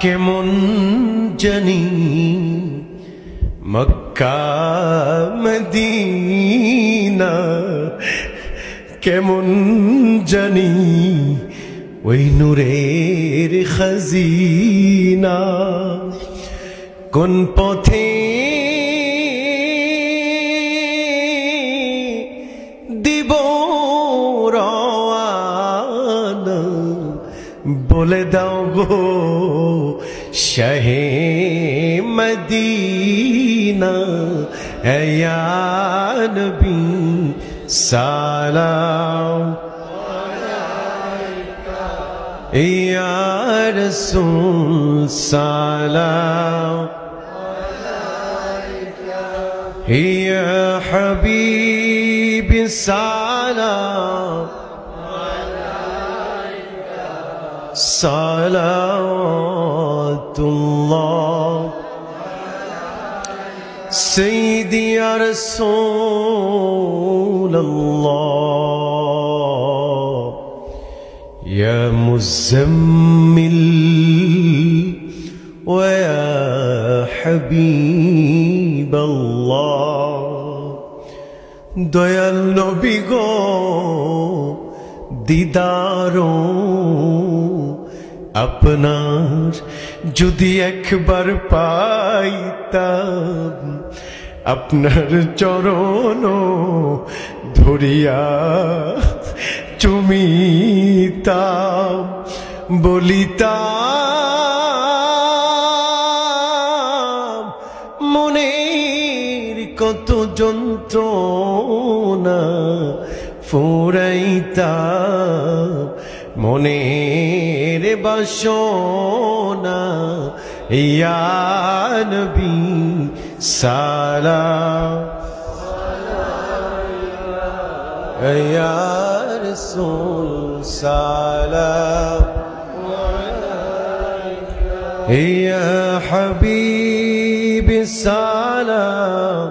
কেমন জানি Mecca Medina, কেমন জানি ওই নূরের খাজিনা। কোন পথে দিব রওয়ানা, বলে দাও গো শাহে মদিনা। ইয়া নবী সালাম আলাইকা, ইয়া রাসূল সালাম আলাইকা, ইয়া হাবিবি সালাম আলাইকা, সালাতুল্লাহ সাইয়্যিদি ইয়া রাসূলুল্লাহ, ইয়া মুজাম্মিল ওয়া ইয়া হাবিবাল্লাহ। দয়াল নবী গো দিদারো আপনার যদি একবার পাইতাম, আপনার চরণ ধরিয়া চুমিতাম, বলিতাম মনের কত যন্ত্রণা, ফুরাইতাম মনের বাসনা। ইয়া নবী সালাম, ইয়া রাসূল সালাম, ইয়া হাবিবি সালাম,